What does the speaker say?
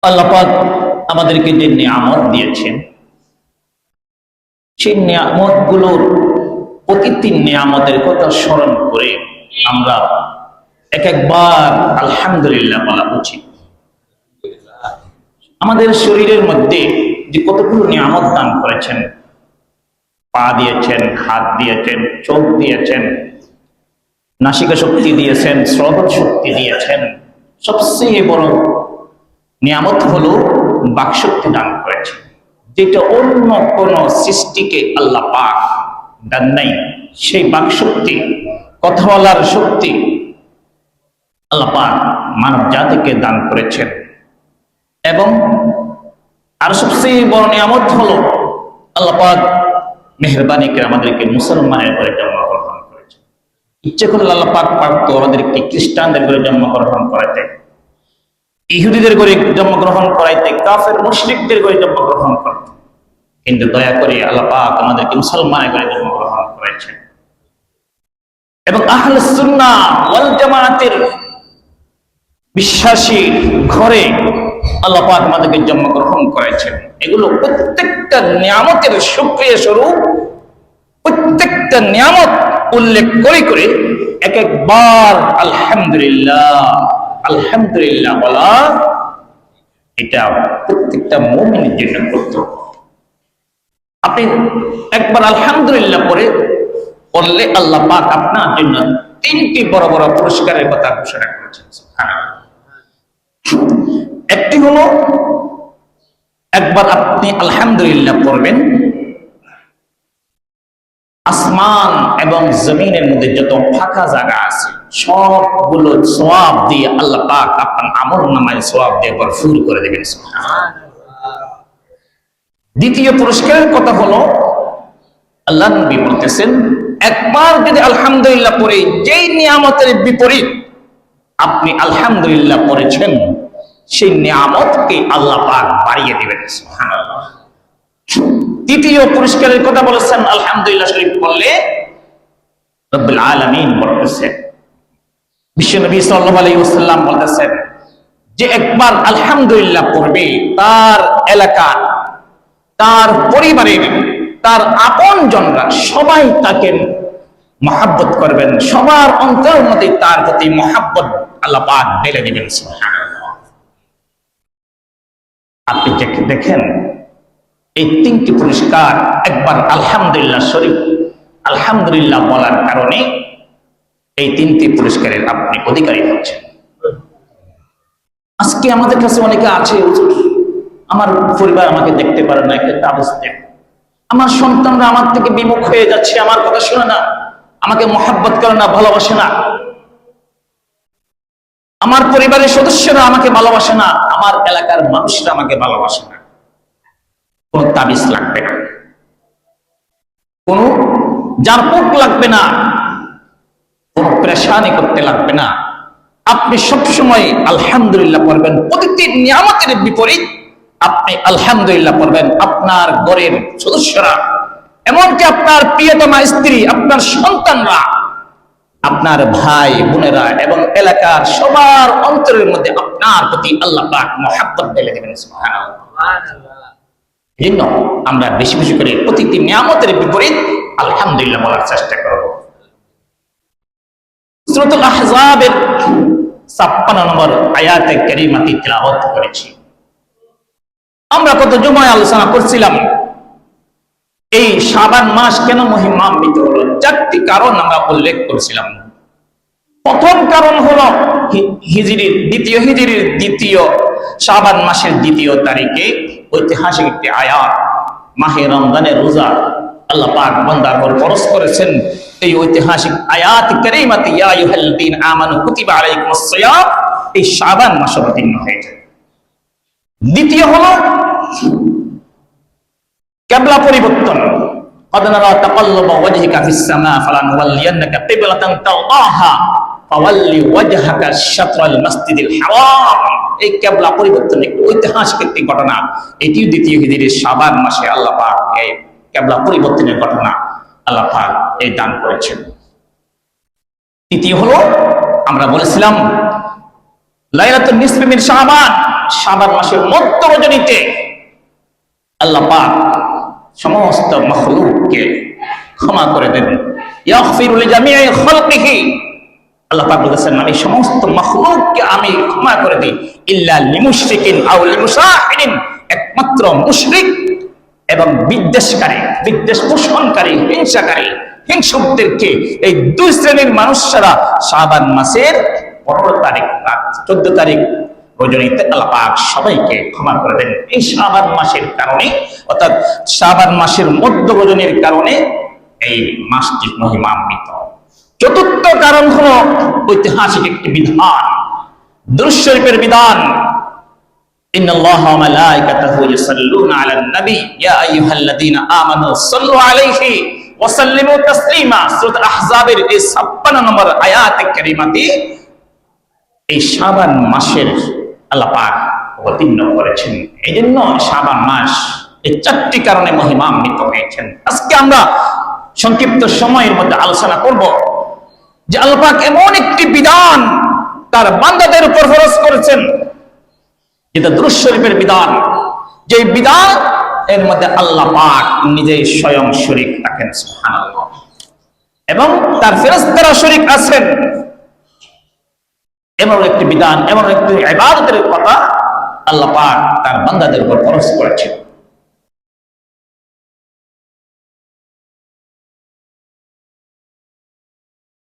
আল্লাহ পাক আমাদেরকে যে নিয়ামত দিয়েছেন, সেই নিয়ামত গুলোর প্রতিটি নিয়ামতের কথা স্মরণ করে আমরা এক একবার আলহামদুলিল্লাহ বলা উচিত। আমাদের শরীরের মধ্যে যে কতগুলো নিয়ামত দান করেছেন, পা দিয়েছেন, হাত দিয়েছেন, চোখ দিয়েছেন, নাসিকা শক্তি দিয়েছেন, শ্রবণ শক্তি দিয়েছেন, সবচেয়ে বড় নিয়ামত হলো বাকশক্তি দান করেছেন, যেটা অন্য কোন সৃষ্টিকে আল্লাহ পাক দান নাই। সেই বাকশক্তি, কথা বলার শক্তি আল্লাহ পাক মানব জাতিকে দান করেছেন। এবং আর সবচেয়ে বড় নিয়ামত হলো আল্লাহ পাক মেহেরবানি করে আমাদেরকে মুসলমানের ঘরে জন্মগ্রহণ করেছেন। ইচ্ছে করলে আল্লাহ পাক পারতো আমাদেরকে খ্রিস্টানদের ঘরে জন্মগ্রহণ করাইতে, ইহুদিদের ঘরে জন্মগ্রহণ করাইতে, কাফের মুশরিকদের ঘরে জন্মগ্রহণ করতে, কিন্তু দয়া করে আল্লাহ পাক আমাদেরকে মুসলমানের ঘরে জন্মগ্রহণ করেছেন। এবং আহলে সুন্নাহ ওয়াল জামাতের বিশ্বাসী ঘরে আল্লাহ পাক আমাদেরকে জন্মগ্রহণ করেছেন। এগুলো প্রত্যেকটা নিয়ামতের শুকরিয়া স্বরূপ, প্রত্যেকটা নিয়ামত উল্লেখ করে করে এক একবার আলহামদুলিল্লাহ আলহামদুলিল্লাহ বলা, এটা প্রত্যেকটা মুমিনের জন্য কর্তব্য। আপনি একবার আলহামদুলিল্লাহ পড়লে আল্লাহ পাক আপনার জন্য 3টি বড় বড় পুরস্কারের কথা ঘোষণা করেছেন। একটি হলো, একবার আপনি আলহামদুলিল্লাহ পড়বেন, আসমান এবং জমিনের মধ্যে যত ফাঁকা জায়গা আছে সবগুলো সওয়াব দিয়ে আল্লাহ পাক আপনার আমলনামায় সওয়াব দিয়ে ভরপুর করে দেবেন। দ্বিতীয় পুরস্কারের কথা হলো, আল্লাহ নবী বলতেছেন, একবার যদি আলহামদুলিল্লাহ পড়ে যেই নিয়ামতের বিপরীত আপনি আলহামদুলিল্লাহ পড়েছেন, সেই নিয়ামতকে আল্লাহ পাক বাড়িয়ে দিবেন। সুবহানাল্লাহ। তৃতীয় পুরস্কারের কথা বলেছেন, আলহামদুলিল্লাহ শরীফ পড়লে রব্বুল আলামিন বলতেছেন, বিশ্বনবী সাল্লাল্লাহু আলাইহি ওয়াসাল্লাম বলতেছেন যে একবার আলহামদুলিল্লাহ পড়বে, তার এলাকা, তার পরিবারের, তার আপনজনরা সবাই তাকে মহব্বত করবেন, সবার অন্তরের মধ্যে তার প্রতি মহব্বত আল্লাহ পাক ঢেলে দিবেন। সুবহানাল্লাহ। আপনি দেখেন এই 3টি পুরস্কার একবার আলহামদুলিল্লাহ শরীফ আলহামদুলিল্লাহ বলার কারণে এই 3টি পুরস্কারের আপনি অধিকারী হচ্ছেন। আজকে আমাদের কাছে অনেকে আছে, আমার পরিবার আমাকে দেখতে পারে না, একটা তাবিজ দেন, আমার সন্তানরা আমার থেকে বিমুখ হয়ে যাচ্ছে, আমার কথা শুনে না, আমাকে মহব্বত করে না, ভালোবাসে না, আমার পরিবারের সদস্যরা আমাকে ভালোবাসে না, আমার এলাকার মানুষরা আমাকে ভালোবাসে না। কোন তাবিজ লাগবে না, কোন জারপুক লাগবে না, কোন প্রেশানি করতে লাগবে না। আপনি সবসময় আলহামদুলিল্লাহ পড়বেন। প্রতিটি নিয়ামতের বিপরীত আপনি আলহামদুলিল্লাহ পড়বেন। আপনার ঘরের সদস্যরা, এমনকি আপনার প্রিয়তমা স্ত্রী, আপনার সন্তানরা, আপনার ভাই বোনেরা এবং এলাকার সবার অন্তরের মধ্যে আপনার প্রতি আল্লাহ পাক মহব্বত ঢেলে দেবেন। সুবহানাল্লাহ। এজন্য আমরা বেশি বেশি করে প্রতিটি নিয়ামতের বিপরীত আলহামদুলিল্লাহ বলার চেষ্টা করব। সূরাতুল আহজাবের 56 নম্বর আয়াতে কারিমাটি তিলাওয়াত করেছি। আমরা কত জুমায় আলোচনা করছিলাম এই শাবান মাস কেন মহিমান্বিত হলো। 4টি কারণ আমরা উল্লেখ করেছিলাম। প্রথম কারণ হলো দ্বিতীয় হিজরির দ্বিতীয় শাবান মাসের 2 তারিখে ঐতিহাসিক একটি আয়াত, মাহে রমজানের রোজা আল্লাহ পাক বান্দার উপর ফরজ করেছেন। এই ঐতিহাসিক আয়াত কারিমাতে ইয়া আইয়ুহাল্লাযীনা আমানু কুতিবা আলাইকুমুস সিয়াম এই শাবান মাসে অবতীর্ণ হয়েছে। দ্বিতীয় হলো কিবলা পরিবর্তন। قد نرى تقلب وجهك في السماء فلنولينك قبلة ترضاها فول وجهك شطر المسجد الحرام। এই কিবলা পরিবর্তন একটি ঐতিহাসিক একটি ঘটনা। এটিও দ্বিতীয় হিজরির শাবান মাসে আল্লাহ পাক এই কিবলা পরিবর্তনের ঘটনা আল্লাহ পাক এই দান করেছেন। তৃতীয় হলো আমরা বলেছিলাম লাইলাতুন নিসফি মিন শাবান শাবান মাসের মধ্য রজনীতে আল্লাহ পাক সমস্ত মখলুককে ক্ষমা করে দেন। ইয়াগফিরু লিজামিই খালকিহি, আল্লাহ পাক বলেছেন আমি সমস্ত মখলুককে আমি ক্ষমা করে দিই, ইল্লা লিমুশরিকিন আও লিমুসাহিরিন, একমাত্র মুশরিক এবং বিদ্বেষকারী, বিদ্বেষ পোষণকারী, হিংসাকারী, হিংসুকদেরকে, এই দুই শ্রেণীর মানুষরা শাবান মাসের 15 তারিখ 14 তারিখ রজনীতে আল্লাহ পাক সবাইকে ক্ষমা করে দেন। এই শাবান মাসের কারণে, অর্থাৎ শাবান মাসের মধ্য রজনীর কারণে এই মাসটি মহিমান্বিত। চতুর্থ কারণ হলো ঐতিহাসিক একটি বিধান, দুরূদ শরীফের বিধান। ইন্নাল্লাহা ওয়া মালাইকাতাহু ইউসাল্লুনা আলান নবী ইয়া আইয়ুহাল্লাযীনা আমানু সাল্লু আলাইহি ওয়া সাল্লিমু তাসলিমা। সূরা আহজাবের এই 56 নম্বর আয়াতে কারিমাতে এই শাবান মাসের আল্লাহ পাক অবতীর্ণ করেছেন। এই জন্য শাবান মাস এই 4টি কারণে মহিমান্বিত হয়েছেন। আজকে আমরা সংক্ষিপ্ত সময়ের মধ্যে আলোচনা করব যে আল্লাহ পাক এমন একটি বিধান তার বান্দাদের উপর ফরজ করেছেন, যেটা দুরূদ শরীফের বিধান, যে বিধান এর মধ্যে আল্লাহ পাক নিজেই স্বয়ং শরীক থাকেন, সুবহানাল্লাহ, এবং তার ফেরেশতারা শরীক আছেন। এমন একটি বিধান, এমন একটি ইবাদতের কথা আল্লাহ পাক তার বান্দাদের উপর ফরজ করেছেন।